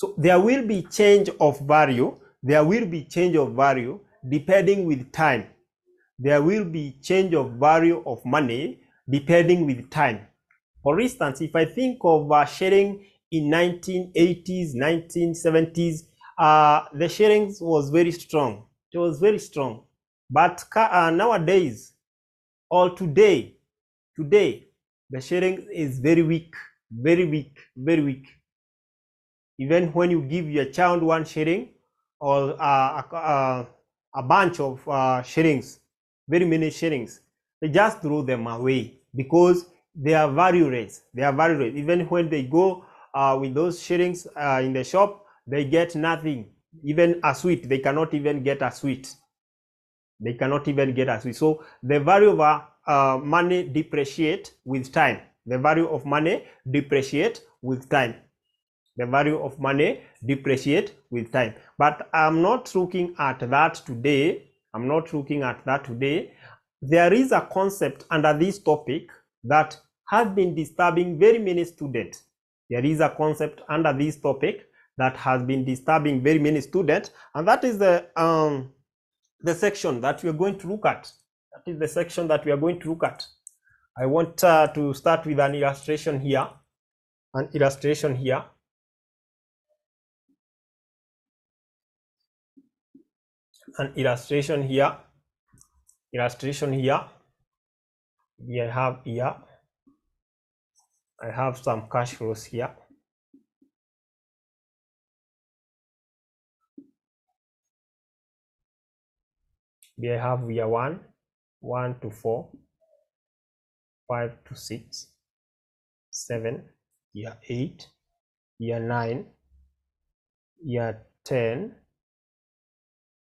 So there will be change of value. There will be change of value depending with time. There will be change of value of money depending with time. For instance, if I think of sharing in 1980s, 1970s, the sharing was very strong. It was very strong. But nowadays, or today, the sharing is very weak, very weak, very weak. Even when you give your child one shilling or a bunch of shillings, very many shillings, they just throw them away because they are value rates. They are value rates. Even when they go with those shillings in the shop, they get nothing. Even a sweet, they cannot even get a sweet. They cannot even get a sweet. So the value of money depreciate with time. The value of money depreciate with time. The value of money depreciate with time. But I'm not looking at that today. I'm not looking at that today. There is a concept under this topic that has been disturbing very many students. There is a concept under this topic that has been disturbing very many students, and that is the section that we are going to look at. That is the section that we are going to look at. I want to start with an illustration here. An illustration here. An illustration here. Illustration here. I have here. I have some cash flows here. Here I have year 1, 1 to 4, 5 to 6, 7, year 8, year 9, year 10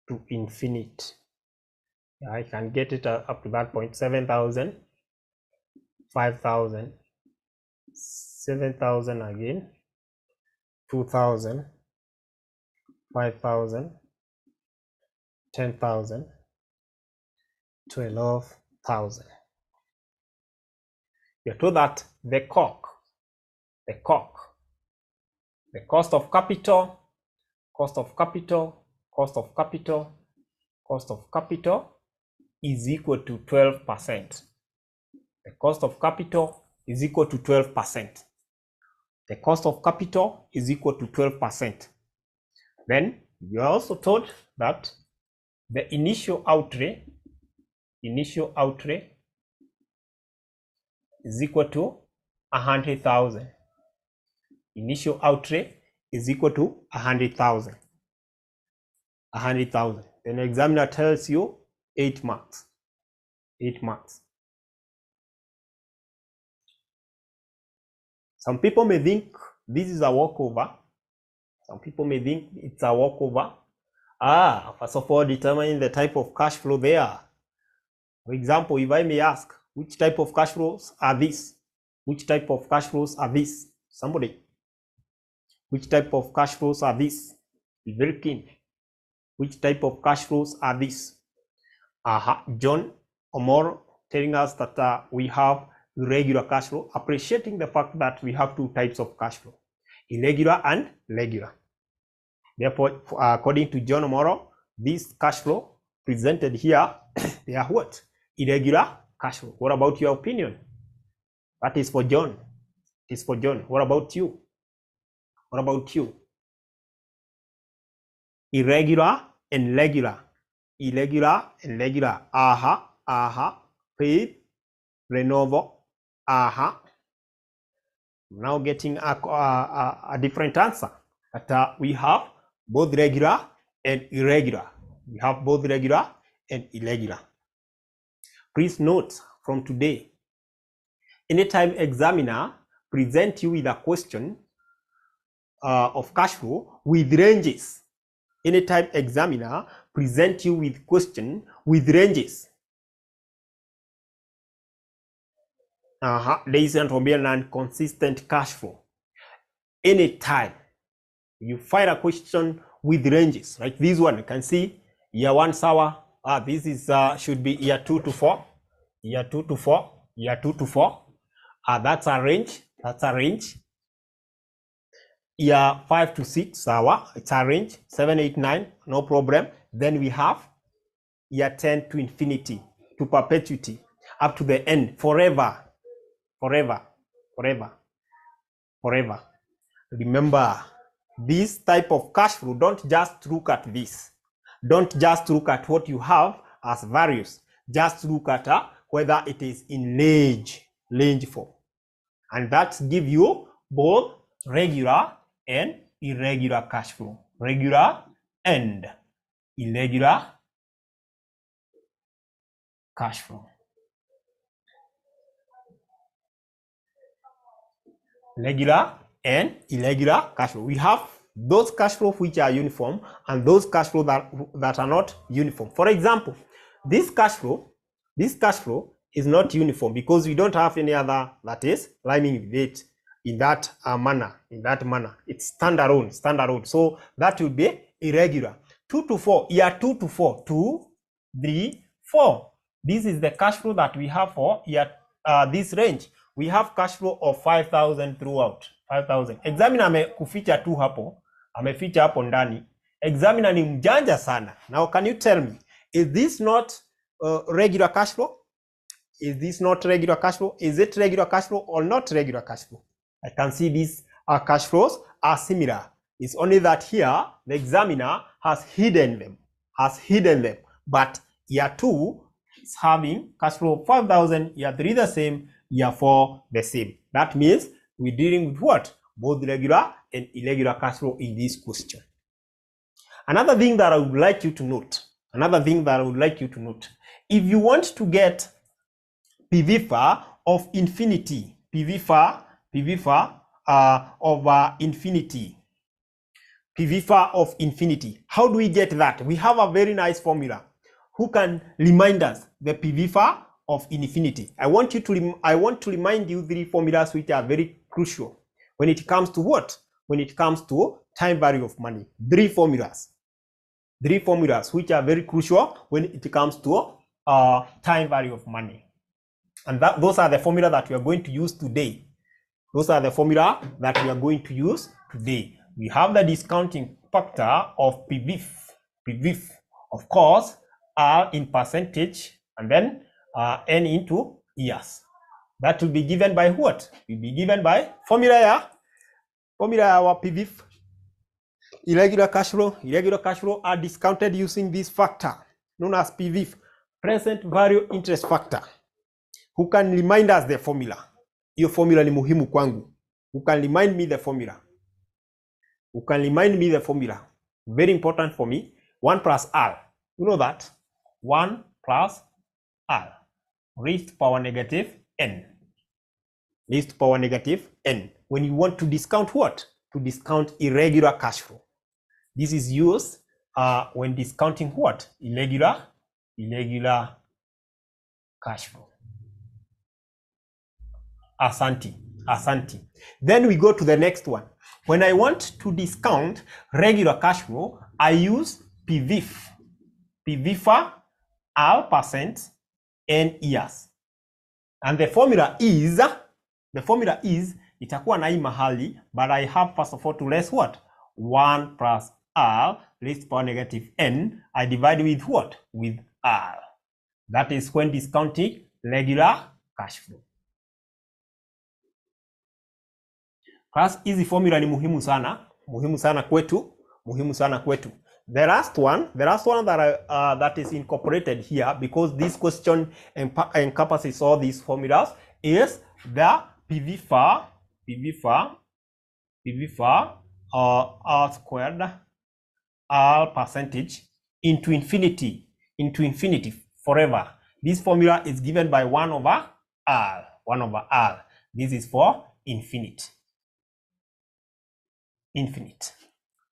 to infinite. I can get it up to that point. 7,000, 5,000, 7,000 again, 2,000, 5,000, 10,000, 12,000. You're told that the cost of capital is equal to 12%. The cost of capital is equal to 12%. The cost of capital is equal to 12%. Then you are also told that the initial outlay is equal to 100,000. Initial outlay is equal to 100,000. 100,000. Then the examiner tells you 8 marks. 8 marks. Some people may think this is a walkover. Some people may think it's a walkover. First of all, determining the type of cash flow there. For example, if I may ask, which type of cash flows are these? Which type of cash flows are these? Somebody. Which type of cash flows are these? Be very keen. Which type of cash flows are these? John Omoro telling us that we have irregular cash flow, appreciating the fact that we have two types of cash flow, irregular and regular. Therefore, according to John Omoro, this cash flow presented here, they are what? Irregular cash flow. What about your opinion? That is for John. It is for John. What about you? What about you? Irregular and regular. Irregular and regular. Paid, renewable. Now getting a different answer. That we have both regular and irregular. We have both regular and irregular. Please note from today, anytime examiner present you with a question of cash flow with ranges, anytime examiner present you with question with ranges, there is an consistent cash flow. Anytime you find a question with ranges, like this one, you can see year 1 sour. This is should be year 2 to 4, year 2 to 4, year 2 to 4. That's a range. That's a range. year 5 to 6, it's a range, 7, 8, 9, no problem. Then we have year 10 to infinity, to perpetuity, up to the end, forever, forever, forever, forever. Remember, this type of cash flow, don't just look at this. Don't just look at what you have as values. Just look at whether it is in range form. And that gives you both regular and irregular cash flow. Regular and irregular cash flow. Regular and irregular cash flow. We have those cash flows which are uniform and those cash flows that are not uniform. For example, this cash flow is not uniform because we don't have any other that is rhyming with it in that manner. It's standalone. So that will be irregular. 2 to 4, year 2 to 4, 2, 3, 4. This is the cash flow that we have for year this range. We have cash flow of 5,000 throughout. 5,000. Examiner amekuficha tu hapo, ameficha hapo ndani. Examiner ni mjanja sana. Now can you tell me, is this not regular cash flow? Is this not regular cash flow? Is it regular cash flow or not regular cash flow? I can see these cash flows are similar. It's only that here the examiner has hidden them. But year 2 is having cash flow of 5,000, year 3 the same, year 4 the same. That means we're dealing with what? Both regular and irregular cash flow in this question. Another thing that I would like you to note, if you want to get PVFA of infinity, PVFA of infinity, how do we get that? We have a very nice formula. Who can remind us the PVFA of infinity? I want to remind you 3 formulas which are very crucial when it comes to what? When it comes to time value of money. 3 formulas which are very crucial when it comes to time value of money. And those are the formula that we are going to use today. We have the discounting factor of PVF, of course, R in percentage, and then N into years. That will be given by what? Will be given by formula our PVF. Irregular cash flow are discounted using this factor known as PVF, present value interest factor. Who can remind us the formula? Hiyo formula ni muhimu kwangu. Who can remind me the formula? Very important for me. 1 plus R. You know that? 1 plus R raised to power negative N. When you want to discount what? To discount irregular cash flow. This is used when discounting what? Irregular cash flow. Asante. Then we go to the next one. When I want to discount regular cash flow, I use PVF. PVFA, R percent, N years. And the formula is itakuwa na hii mahali, but I have first of all to raise what? 1 plus R raised to power negative N. I divide with what? With R. That is when discounting regular cash flow. Class, hizi formula ni muhimu sana kwetu. The last one that is incorporated here, because this question encompasses all these formulas, is the PVFA R squared R percentage into infinity forever. This formula is given by 1 over R. This is for infinite.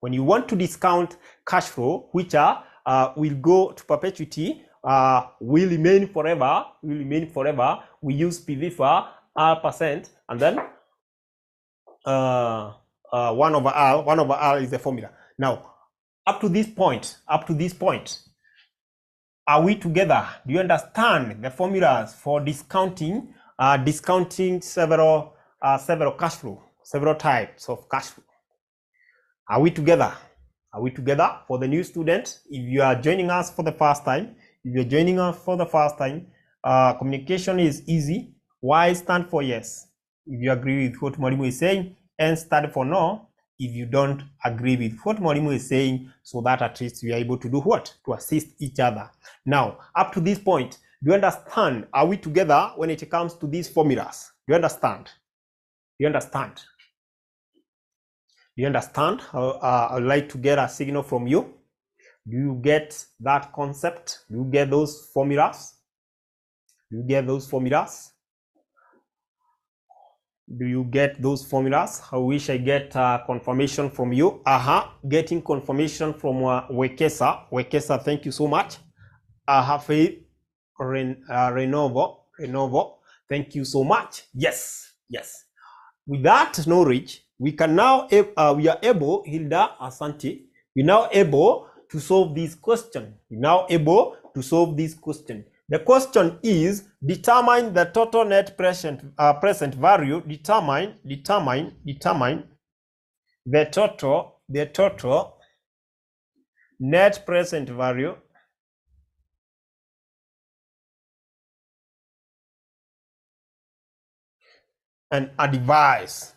When you want to discount cash flow, which will go to perpetuity, will remain forever, we use PVFA R percent, and then 1 over R is the formula. Now, up to this point, are we together? Do you understand the formulas for discounting several cash flow, several types of cash flow? Are we together? Are we together? For the new students, if you are joining us for the first time, communication is easy. Y stand for yes, if you agree with what Mwalimu is saying, and stand for no, if you don't agree with what Mwalimu is saying, so that at least we are able to do what? To assist each other. Now, up to this point, do you understand? Are we together when it comes to these formulas? Do you understand? Do you understand? Do you understand? I'd like to get a signal from you. Do you get that concept? Do you get those formulas? Do you get those formulas? Do you get those formulas? I wish I get confirmation from you. Getting confirmation from Wekesa. Wekesa, thank you so much. Faith Renovo, thank you so much. Yes. With that knowledge, we can now we are able, Hilda Asante, we're now able to solve this question. The question is, determine the total net present value. Determine the total net present value and advise.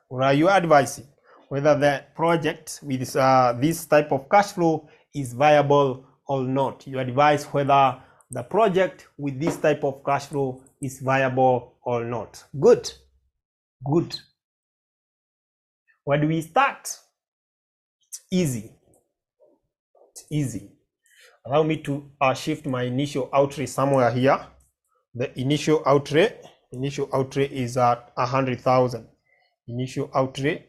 What are you advising? Whether the project with this type of cash flow is viable or not. You advise whether the project with this type of cash flow is viable or not. Good. Where do we start? It's easy. Allow me to shift my initial outlay somewhere here. The initial outlay is at 100,000. Initial outlay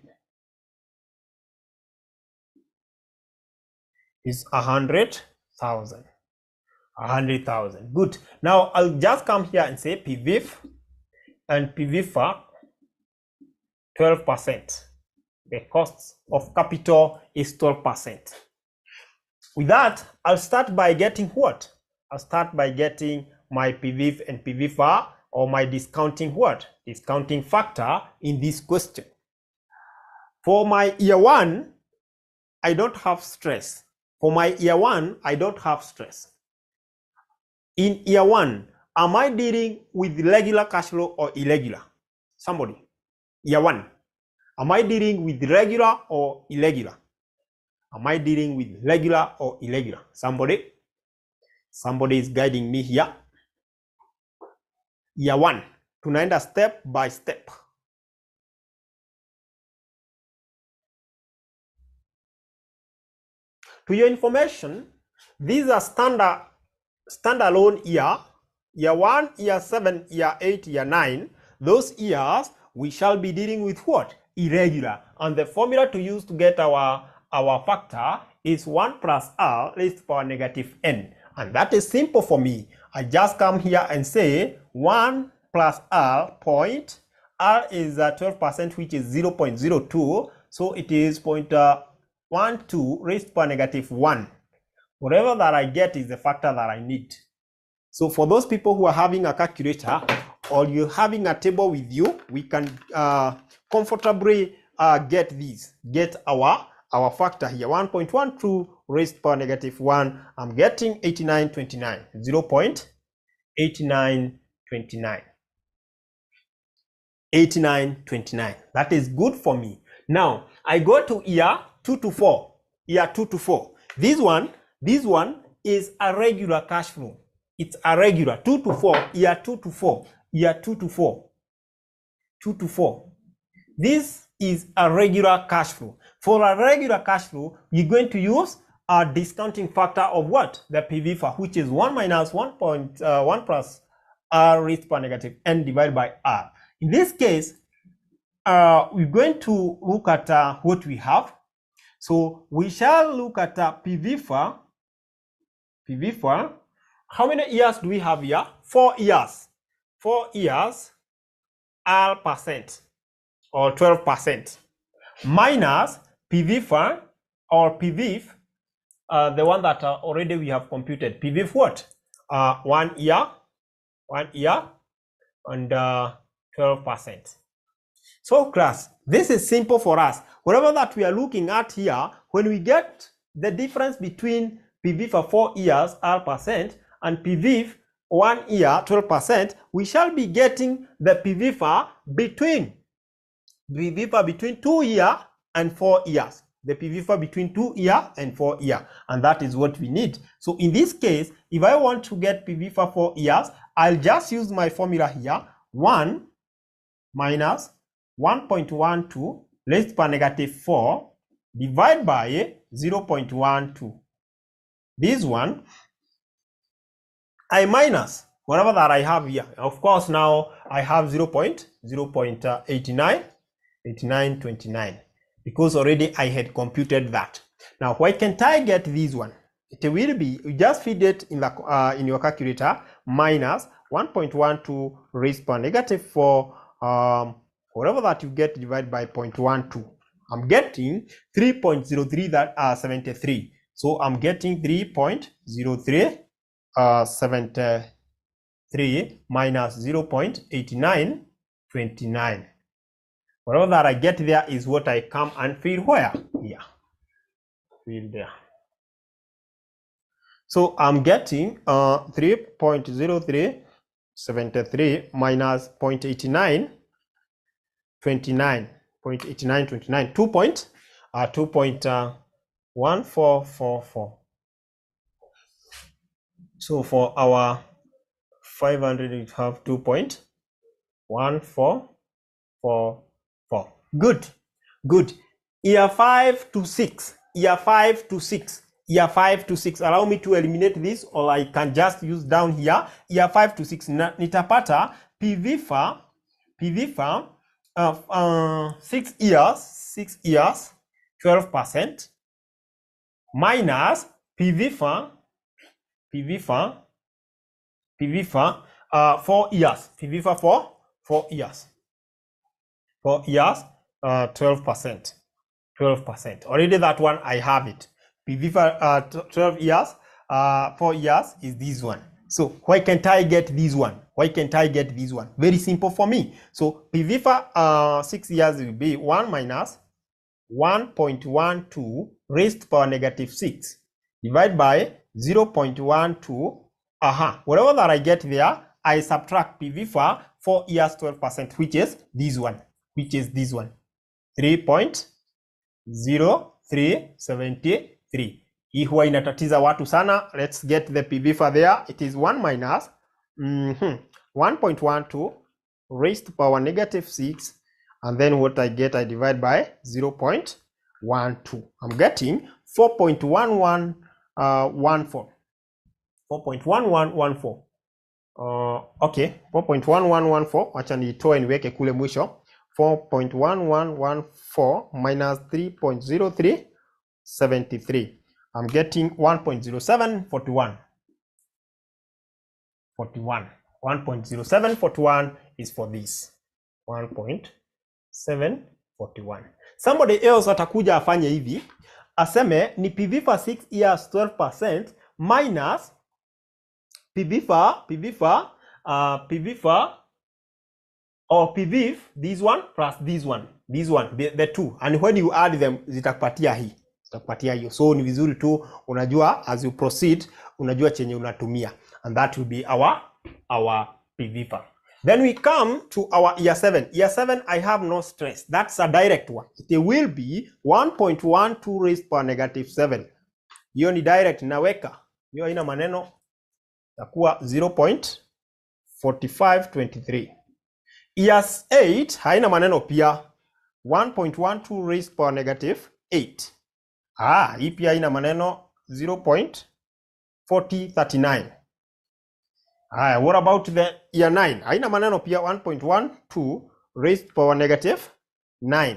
is 100,000. Good. Now I'll just come here and say PVIF and PVIFA 12%. The cost of capital is 12%. With that, I'll start by getting what? I'll start by getting my PVIF and PVIFA, or my discounting what? Discounting factor in this question. For my year one, I don't have stress. In year one, am I dealing with regular cash flow or irregular? Somebody. Year one. Am I dealing with regular or irregular? Somebody is guiding me here. Year one. Tunaenda step by step. To your information, these are standalone year 1, year 7, year 8, year 9. Those years we shall be dealing with what? Irregular. And the formula to use to get our factor is 1 plus r raised to the power negative n. And that is simple for me. I just come here and say 1 plus r point. R is 12%, which is 0.02. So it is 0.12 raised to the power negative 1. Whatever that I get is the factor that I need. So for those people who are having a calculator or you're having a table with you, we can comfortably get our factor here. 1.12 raised to the power negative 1. I'm getting 8929. 0.8929. 8929. That is good for me. Now I go to year 2 to 4. Year 2 to 4. This one is a regular cash flow. It's a regular 2 to 4. Year 2 to 4. Year 2 to 4. 2 to 4. This is a regular cash flow. For a regular cash flow, you're going to use a discounting factor of what? The PVIFA, which is 1 minus 1.1 plus r raised to the power negative n divided by r. In this case, we're going to look at what we have. So we shall look at PVIFA. How many years do we have here? 4 years. 4 years, r percent or 12%, minus PVIFA or PVIF, the one that already we have computed. PVIF what? 1 year and 12%. So class, this is simple for us. Whatever that we are looking at here, when we get the difference between PV for 4 years, R% and PV 1 year, 12%, we shall be getting the PV for between 2 years and 4 years. The PV for between 2 years and 4 years. And that is what we need. So in this case, if I want to get PV for 4 years, I'll just use my formula here. 1 minus 1.12 raised to power negative 4 divided by 0.12. This one, I minus whatever that I have here. Of course, now I have 0.8929 because already I had computed that. Now, why can't I get this one? It will be, you just feed it in the in your calculator, minus 1.12 raised to power negative 4, whatever that you get divided by 0.12. I'm getting 3.03 that are 73. So I'm getting 3.0373 minus 0.8929. Whatever that I get there is what I come and fill where? Here. Fill there. So I'm getting 3.0373 minus 0.8929. 2.1444. So for our 500 we have 2.1444. Good. Year 5 to 6. Allow me to eliminate this, or I can just use down here. Year 5 to 6 nitapata PV for 6 years 12% minus PV for 4 years. PV for 4 years. 4 years 12%. Already that one I have it. PV for 12 years 4 years is this one. So why can't I get this one? Very simple for me. So PV for 6 years will be 1 minus 1.12 raised to power negative 6 divided by 0.12. Whatever that I get there, I subtract PV for 4 years 12%, which is this one. 3.0373. Hii huwa inatatiza watu sana. Let's get the PV for there. It is 1 minus 1.12 raised to power negative 6, and then what I get, I divide by 0.12. I'm getting 4.1114. 4.1114. Okay, 4.1114. Wacha nitoe niweke kule mwisho. 4.1114 minus 3.0373. I'm getting 1.0741. 1.0741 is for this. 1.741. Somebody else atakuja afanye hivi, aseme ni PV for 6 years 12% minus PV this one plus this one, the two, and when you add them zitakupatia hii. So ni vizuri tu unajua as you proceed, unajua chenye unatumia, and that will be our PV. Then we come to our year 7. Year 7, I have no stress. That's a direct one. It will be 1.12 raised to power negative 7. Hiyo ni direct, naweka hiyo haina maneno, takuwa 0.4523. Year 8 haina maneno pia, 1.12 raised to power negative 8. Hii pia haina maneno, 0.4039. What about the year 9? Haina maneno pia, 1.12 raised to power negative 9.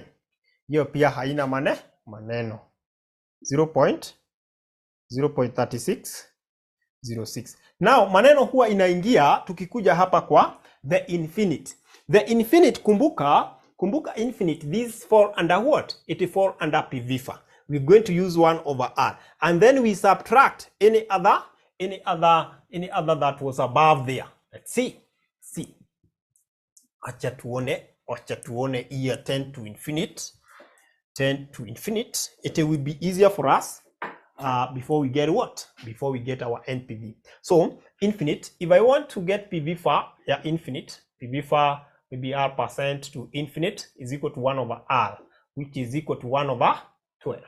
Hiyo pia haina maneno, 0.3606. Now maneno huwa inaingia tukikuja hapa kwa the infinite. The infinite, kumbuka infinite, this fall under what? It fall under PV. We're going to use 1 over R, and then we subtract any other that was above there. Let's see. acha tuone here 10 to infinite. 10 to infinite. It will be easier for us before we get what? Before we get our NPV. So infinite, if I want to get PV far, yeah, infinite, PV far maybe R percent to infinite is equal to 1 over R, which is equal to 1 over 12.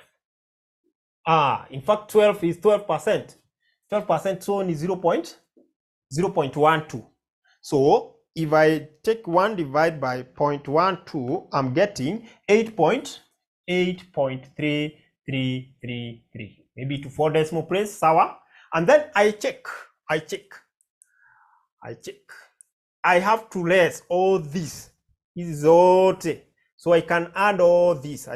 In fact, 12 is 12%. 12% so is 0.12. So if I take 1 divided by 0.12, I'm getting 8.3333. Maybe to 4 decimal place, sawa. And then I check. I have to less all this. This is all. So I can add all this.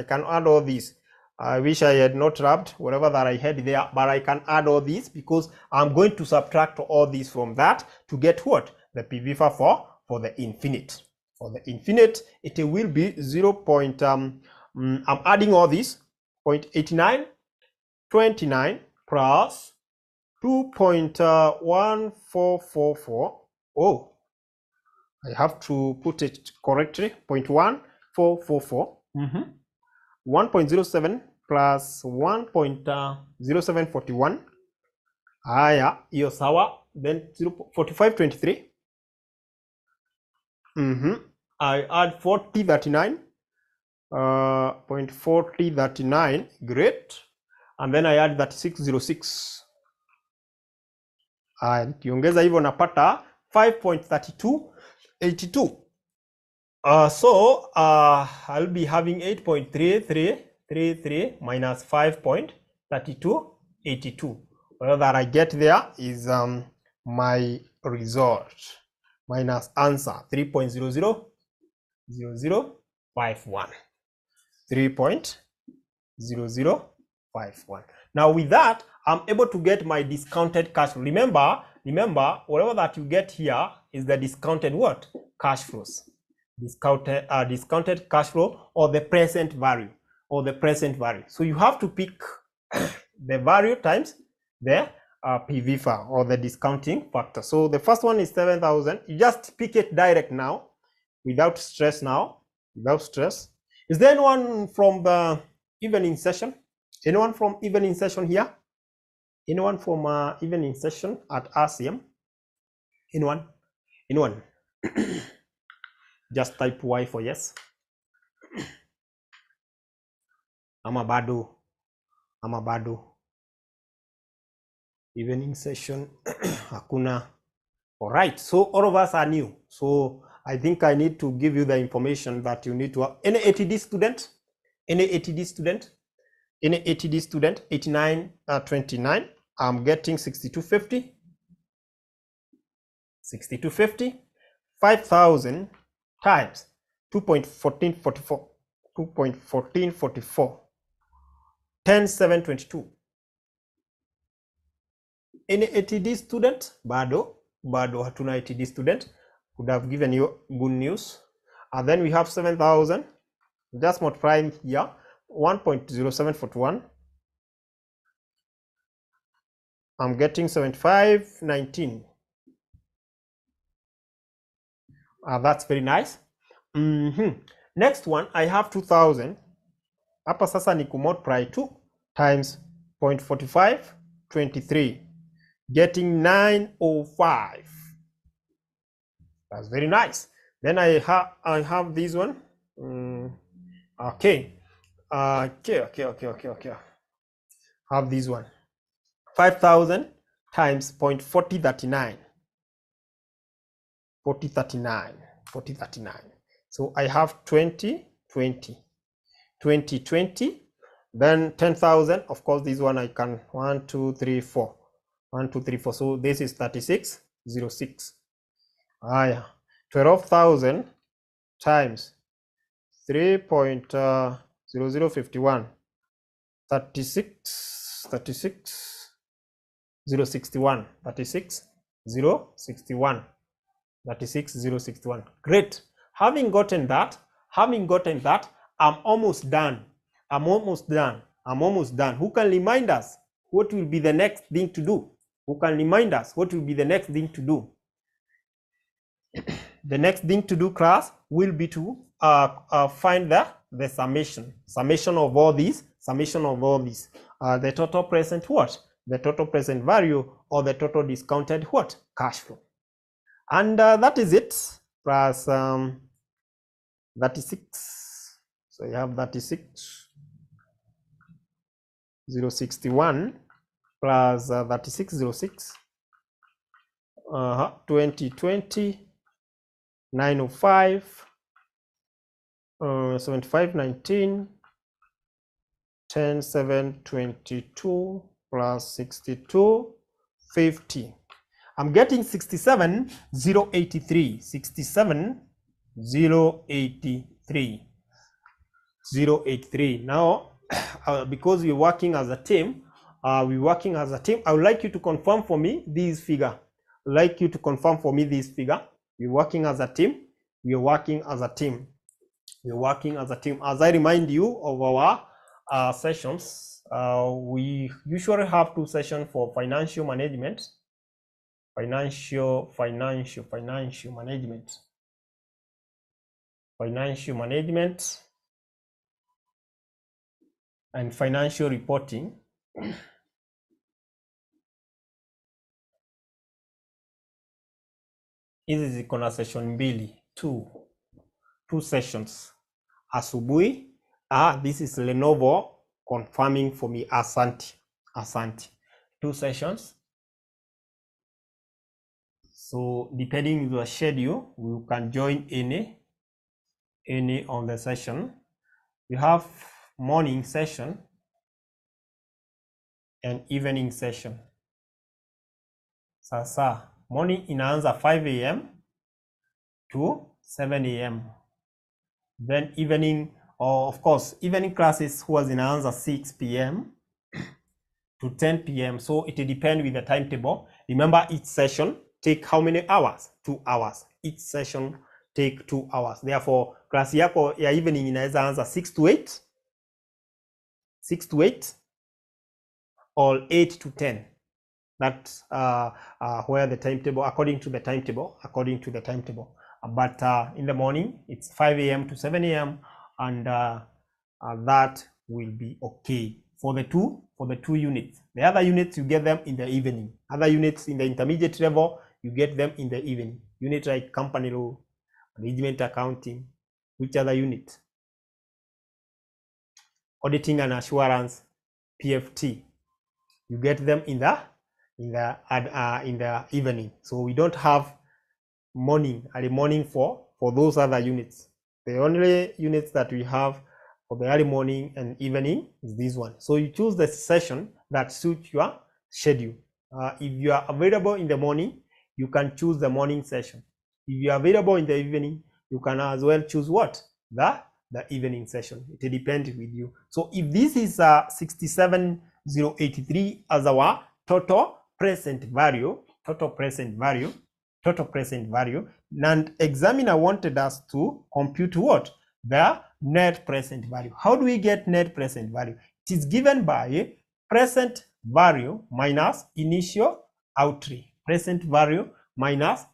I wish I had not wrapped whatever that I had there, but I can add all this because I'm going to subtract all this from that to get what? The PV for the infinite. For the infinite, it will be 0. I'm adding all this 0.8929 plus 2.1444. Oh, I have to put it correctly. 0.1444. 1.07 plus 1.0741. Haya, hiyo sawa. Then 0.4523. I add 4039. 0.4039. Great. And then I add that 606. Nikiongeza hivyo napata 5.3282. So I'll be having 8.3333 minus 5.3282. Well, that I get there is my result minus answer 3.000051. 3.0051. Now with that, I'm able to get my discounted cash flow. Remember, whatever that you get here is the discounted what? Cash flows. Discounted cash flow or the present value. So you have to pick the value times the PV far or the discounting factor. So the first one is 7,000. You just pick it direct now without stress Is there anyone from the evening session? Anyone from evening session here? Anyone from evening session at RCM? Anyone? Just type Y for yes. Ama bado. Evening session. Hakuna. All right. So all of us are new. So I think I need to give you the information that you need to have. Any ATD student? 8929. I'm getting 6250. 5,000 times 2.1444. 10,722. Any ATD student? Bado hatuna ATD student. Could have given you good news. And then we have 7,000. Just multiplying here. 1.0741. I'm getting 7519. That's very nice. Next one, I have 2,000. Hapa sasa ni kumultiply 2 times 0.4523, getting 905. That's very nice. Then I have this one. Okay. Have this one. 5,000 times 0.4039. 4039. So I have 20. Then 10,000. Of course, this one I can 1, 2, 3, 4. 1, 2, 3, 4. So this is 3606. 12,000 times 3.0051. 36061. 36061. Great. Having gotten that, I'm almost done. Who can remind us what will be the next thing to do? the next thing to do, class, will be to find the summation of all these, the total present what? The total present value, or the total discounted what? Cash flow. And that is it, plus 36. So you have 36, 061 plus 3606, 2020, 905, 7519, 10722 plus 6250. I'm getting 67083. 67083. Now, because we're working as a team, I would like you to confirm for me this figure. We're working as a team. As I remind you of our sessions, we usually have 2 sessions for financial management. Financial management and financial reporting. Hizi ziko na session mbili, two sessions. Asubuhi, this is Lenovo confirming for me. Asante. 2 sessions. So depending on your schedule, you can join any on the session. You have morning session and evening session. Sasa morning inaanza 5 a.m. to 7 a.m. Then evening, of course, evening classes huwa zinaanza 6 p.m. to 10 p.m. So it depends with the timetable. Remember, each session take how many hours? 2 hours. Each session take 2 hours. Therefore, class yako ya evening inaweza anza 6 to 8 or 8 to 10. That's where the timetable, according to the timetable. But in the morning, it's 5 a.m. to 7 a.m. and that will be okay for the two units. The other units, you get them in the evening. Other units in the intermediate level, you get them in the evening. Unit like company law, management accounting. Which other unit? Auditing and assurance, PFT. You get them in the evening. So we don't have early morning for those other units. The only units that we have for the early morning and evening is this one. So you choose the session that suits your schedule. If you are available in the morning, you can choose the morning session. If you are available in the evening, you can as well choose what? The evening session. It depends with you. So if this is 67083 as our total present value, and examiner wanted us to compute what? The net present value. How do we get net present value? It is given by present value minus initial outlay. Present value minus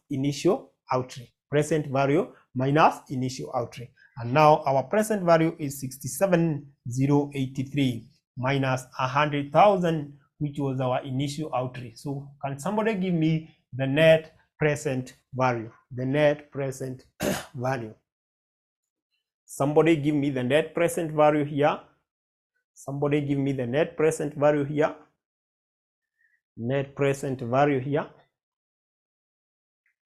initial outlay. And now our present value is 67083 minus 100,000, which was our initial outlay. So can somebody give me the net present value? Somebody give me the net present value here. Net present value here.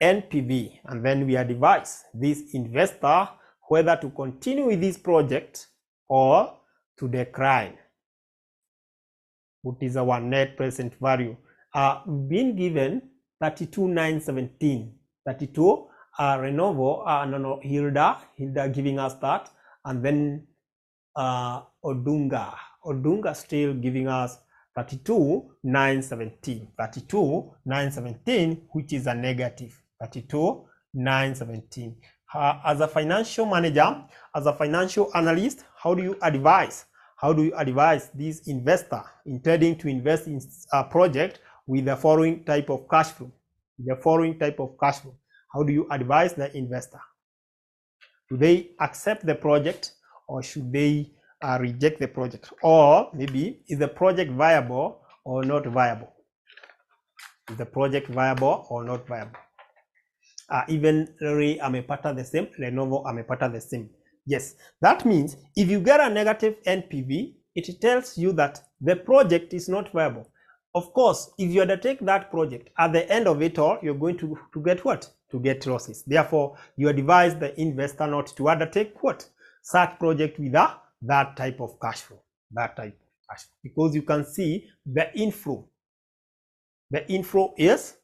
NPV, and then we advise this investor whether to continue with this project or to decline. What is our net present value? We've been given 32,917. 32 Renovo, Hilda giving us that, and then Odunga still giving us 32,917, which is a negative. 32,917. As a financial manager, as a financial analyst, how do you advise this investor intending to invest in a project with the following type of cash flow? How do you advise the investor? Do they accept the project, or should they reject the project? Or maybe, is the project viable or not viable? Is the project viable or not viable? Even Ray amepata the same, Lenovo amepata the same. Yes, that means if you get a negative NPV, it tells you that the project is not viable. Of course, if you undertake that project, at the end of it all, you're going to get what? To get losses. Therefore, you advise the investor not to undertake what? Such project with that type of cash flow. That type of cash flow. Because you can see the inflow. The inflow is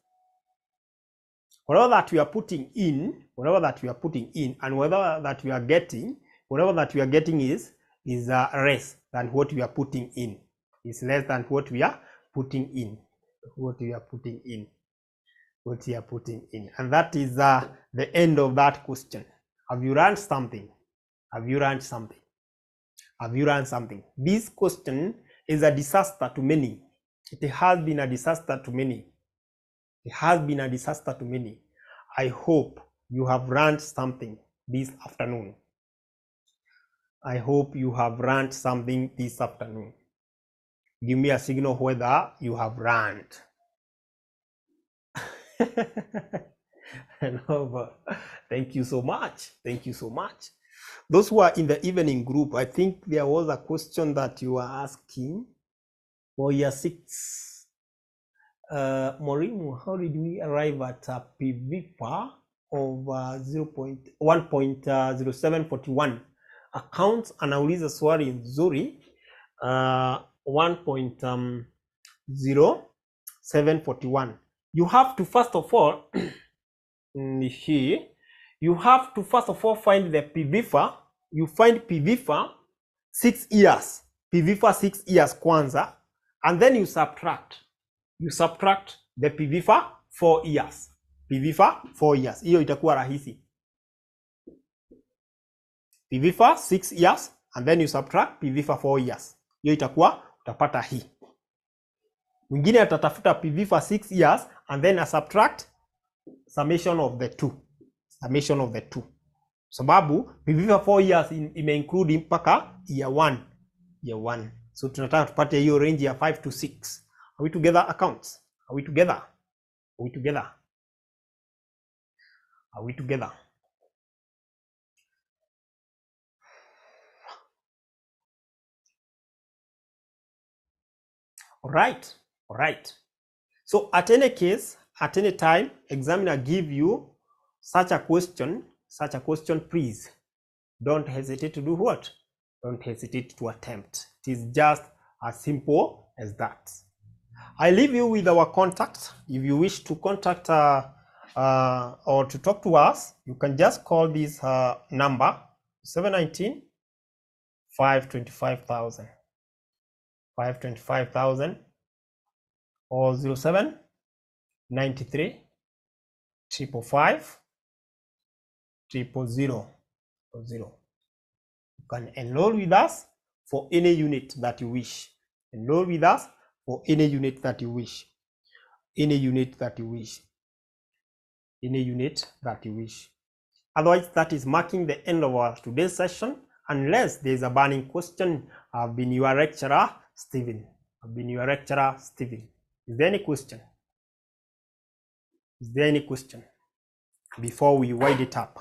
whatever that we are putting in, and whatever that we are getting, is less than what we are putting in. Is less than what we are putting in. And that is the end of that question. Have you learned something? This question is a disaster to many. It has been a disaster to many. I hope you have learned something this afternoon. Give me a signal whether you have learned. Thank you so much. Those who are in the evening group, I think there was a question that you were asking for year 6. Morimu, how did we arrive at a PVPA of 1.0741? Accounts anauliza swali nzuri. 1.0741. You have to first of all find the PVPA. You find PVPA 6 years. PVPA 6 years kwanza, and then you subtract the PVPA 4 years. Hiyo itakuwa rahisi. PVPA 6 years and then you subtract PVPA 4 years. Hiyo itakuwa, utapata hii. Mwingine atatafuta PVPA 6 years and then a subtract summation of the two. Sababu PVPA 4 years ime include mpaka year 1. So tunataka tupate hiyo range ya 5 to 6. Are we together, accounts? Are we together? All right. So at any case, at any time, examiner give you such a question, please don't hesitate to do what? Don't hesitate to attempt. It is just as simple as that. I leave you with our contact. If you wish to contact or to talk to us, you can just call this number 719 525,000 or 07 93 555 000. You can enroll with us for any unit that you wish. Any unit that you wish. Otherwise, that is marking the end of our today's session. Unless there is a burning question, I've been your lecturer, Stephen. Is there any question? Before we wind it up?